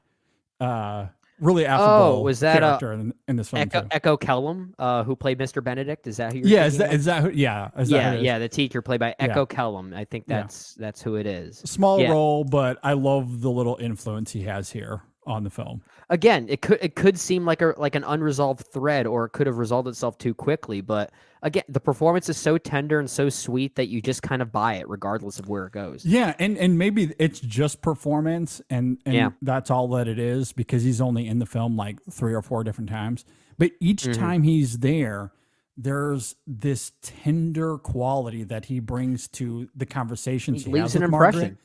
Really affable was that character in this film too. Echo Kellum, who played Mr. Benedict? Is that who you're thinking of? Is that who? Yeah. The teacher played by Echo Kellum. I think that's who it is. Small role, but I love the little influence he has here on the film. Again, it could seem like an unresolved thread, or it could have resolved itself too quickly. But again, the performance is so tender and so sweet that you just kind of buy it regardless of where it goes. Yeah, and maybe it's just performance, and that's all that it is, because he's only in the film like 3 or 4 different times. But each time he's there, there's this tender quality that he brings to the conversations he leaves has with an Margaret. impression.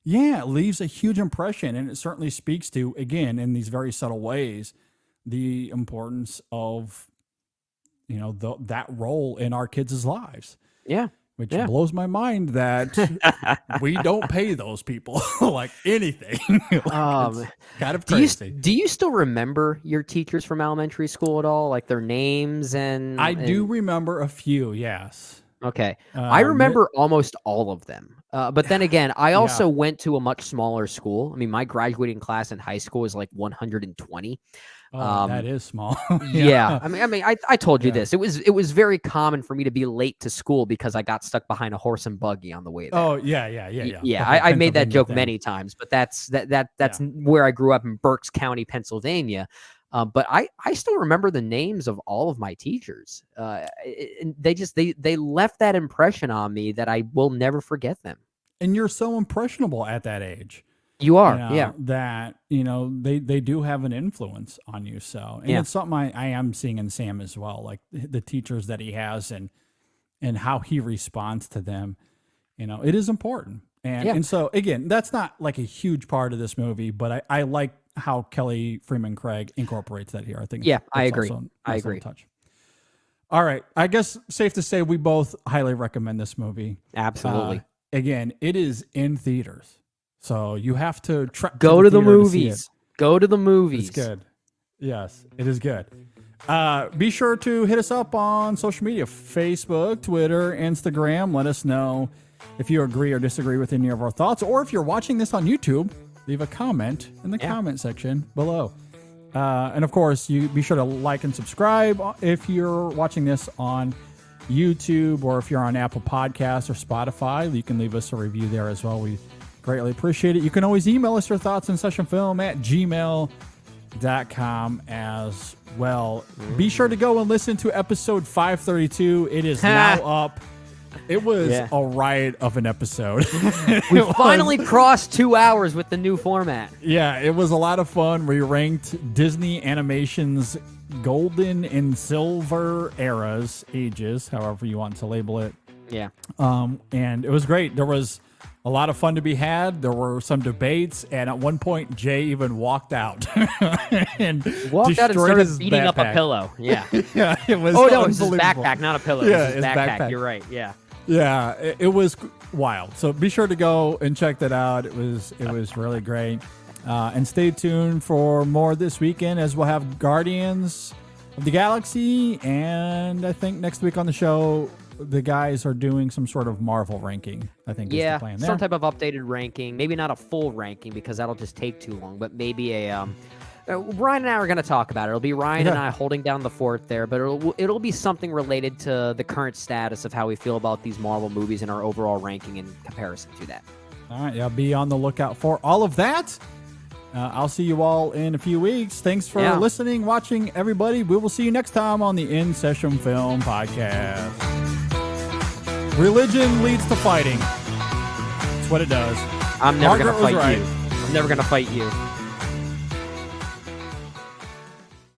Yeah, it leaves a huge impression, and it certainly speaks to, again, in these very subtle ways, the importance of, that role in our kids' lives. Yeah. Which blows my mind that we don't pay those people like anything. It's kind of crazy. Do you still remember your teachers from elementary school at all? Like their names and... I do remember a few, yes. Okay. I remember almost all of them. But then again, I also went to a much smaller school. I mean, my graduating class in high school was like 120. That is small. Yeah. I told you this. It was very common for me to be late to school because I got stuck behind a horse and buggy on the way there. Oh, yeah. Yeah, I made that joke many times, but that's where I grew up, in Berks County, Pennsylvania. But I still remember the names of all of my teachers. And they left that impression on me that I will never forget them. And you're so impressionable at that age. You are, that, they do have an influence on you. So, and it's something I am seeing in Sam as well, like the teachers that he has and how he responds to them. It is important. And so, again, that's not like a huge part of this movie, but I like how Kelly Fremon Craig incorporates that here. I think. Yeah, I agree. I agree. Touch. All right. I guess safe to say we both highly recommend this movie. Absolutely. Again, it is in theaters, so you have to go to the movies. Go to the movies. It's good. Yes, it is good. Be sure to hit us up on social media: Facebook, Twitter, Instagram. Let us know if you agree or disagree with any of our thoughts, or if you're watching this on YouTube, leave a comment in the comment section below. And of course, you be sure to like and subscribe if you're watching this on YouTube, or if you're on Apple Podcasts or Spotify, you can leave us a review there as well. We greatly appreciate it. You can always email us your thoughts on sessionfilm@gmail.com as well. Be sure to go and listen to episode 532. It is now up It was Yeah. a riot of an episode. We It was- finally crossed 2 hours with the new format. Yeah, it was a lot of fun. We ranked Disney Animation's golden and silver ages, however you want to label it. Yeah. And it was great. There was a lot of fun to be had. There were some debates, and at one point, Jay even walked out and Walked out and destroyed started his beating up a backpack. pillow. Yeah. Yeah, it was. Oh, no, it was his unbelievable. backpack, not a pillow. Yeah, It was his backpack. You're right. Yeah. Yeah, it was wild. So be sure to go and check that out. It was really great. And stay tuned for more this weekend as we'll have Guardians of the Galaxy, and I think next week on the show the guys are doing some sort of Marvel ranking. I think is the plan there. Some type of updated ranking. Maybe not a full ranking because that'll just take too long, but maybe a Ryan and I are going to talk about it. It'll be Ryan and I holding down the fort there, but it'll be something related to the current status of how we feel about these Marvel movies and our overall ranking in comparison to that. All right, yeah, be on the lookout for all of that. I'll see you all in a few weeks. Thanks for listening, watching, everybody. We will see you next time on the In Session Film Podcast. Religion leads to fighting. That's what it does. I'm never going Margaret to fight was right. you. I'm never going to fight you.